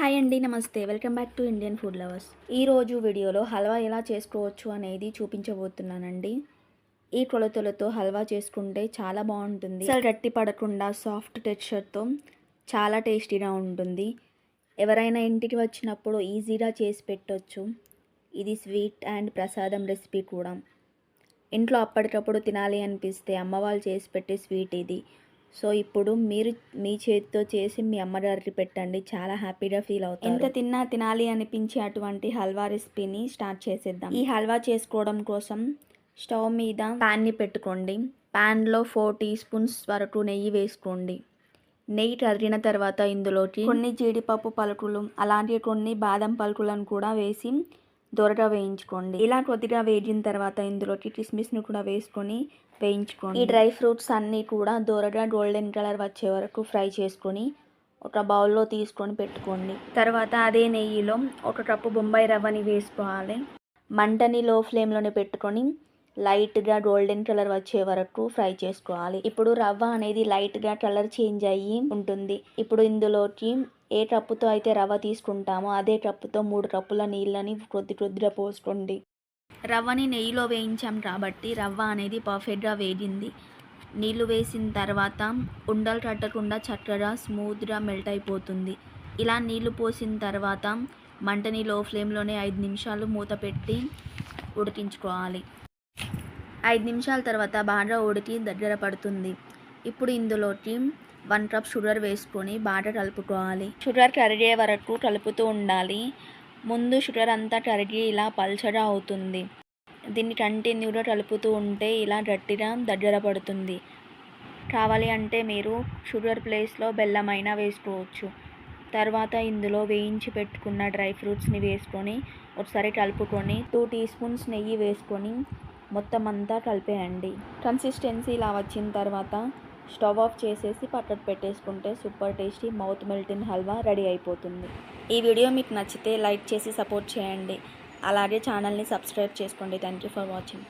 Hi అండి, నమస్తే. Welcome back to Indian food lovers. ఈరోజు వీడియోలో హల్వా ఎలా చేసుకోవచ్చు అనేది చూపించబోతున్నానండి. ఈ కొలతలతో హల్వా చేసుకుంటే చాలా బాగుంటుంది. అసలు గట్టి పడకుండా సాఫ్ట్ టెక్స్చర్తో చాలా టేస్టీగా ఉంటుంది. ఎవరైనా ఇంటికి వచ్చినప్పుడు ఈజీగా చేసి పెట్టవచ్చు. ఇది స్వీట్ అండ్ ప్రసాదం రెసిపీ కూడా. ఇంట్లో అప్పటికప్పుడు తినాలి అనిపిస్తే అమ్మ వాళ్ళు చేసి పెట్టే స్వీట్ ఇది. సో ఇప్పుడు మీరు మీ చేతితో చేసి మీ అమ్మగారికి పెట్టండి, చాలా హ్యాపీగా ఫీల్ అవుతారు. ఎంత తిన్నా తినాలి అనిపించే అటువంటి హల్వా రెసిపీని స్టార్ట్ చేసేద్దాం. ఈ హల్వా చేసుకోవడం కోసం స్టవ్ మీద ప్యాన్ని పెట్టుకోండి. ప్యాన్లో 4 టీ స్పూన్స్ వరకు నెయ్యి వేసుకోండి. నెయ్యి కరిగిన తర్వాత ఇందులోకి కొన్ని జీడిపప్పు పలుకులు అలాగే కొన్ని బాదం పలుకులను కూడా వేసి దోరగా వేయించుకోండి. ఇలా కొద్దిగా వేగిన తర్వాత ఇందులోకి కిస్మిస్ను కూడా వేసుకొని వేయించుకోండి. ఈ డ్రై ఫ్రూట్స్ అన్నీ కూడా దోరగా గోల్డెన్ కలర్ వచ్చే వరకు ఫ్రై చేసుకొని ఒక బౌల్లో తీసుకొని పెట్టుకోండి. తర్వాత అదే నెయ్యిలో 1 కప్పు బొంబాయి రవ్వని వేసుకోవాలి. మంటని లో ఫ్లేమ్లోనే పెట్టుకొని లైట్గా గోల్డెన్ కలర్ వచ్చే వరకు ఫ్రై చేసుకోవాలి. ఇప్పుడు రవ్వ అనేది లైట్గా కలర్ చేంజ్ అయ్యి ఉంటుంది. ఇప్పుడు ఇందులోకి ఏ కప్పుతో అయితే రవ్వ తీసుకుంటామో అదే కప్పుతో 3 కప్పుల నీళ్ళని కొద్దిగా పోసుకోండి. రవ్వని నెయ్యిలో వేయించాం కాబట్టి రవ్వ అనేది పర్ఫెక్ట్గా వేగింది. నీళ్ళు వేసిన తర్వాత ఉండలు కట్టకుండా చక్కగా స్మూత్గా మెల్ట్ అయిపోతుంది. ఇలా నీళ్లు పోసిన తర్వాత మంటని లో ఫ్లేమ్లోనే 5 నిమిషాలు మూత పెట్టి ఉడికించుకోవాలి. 5 నిమిషాల తర్వాత బాగా ఉడికి దగ్గర పడుతుంది. ఇప్పుడు ఇందులోకి 1 కప్ షుగర్ వేసుకొని బాగా కలుపుకోవాలి. షుగర్ కరిగే వరకు కలుపుతూ ఉండాలి. ముందు షుగర్ అంతా కరిగి ఇలా పల్చగా అవుతుంది. దీన్ని కంటిన్యూగా కలుపుతూ ఉంటే ఇలా గట్టిగా దగ్గర పడుతుంది. కావాలి అంటే మీరు షుగర్ ప్లేస్లో బెల్లమైనా వేసుకోవచ్చు. తర్వాత ఇందులో వేయించి పెట్టుకున్న డ్రై ఫ్రూట్స్ని వేసుకొని ఒకసారి కలుపుకొని 2 టీ స్పూన్స్ నెయ్యి వేసుకొని మొత్తం అంతా కలిపేయండి. కన్సిస్టెన్సీ ఇలా వచ్చిన తర్వాత స్టవ్ ఆఫ్ చేసేసి పక్కకు పెట్టేసుకుంటే super tasty mouth melting halwa ready అయిపోతుంది. ఈ వీడియో మీకు నచ్చితే లైక్ చేసి సపోర్ట్ చేయండి. అలాగే ఛానల్ని సబ్స్క్రైబ్ చేసుకోండి. Thank you for watching.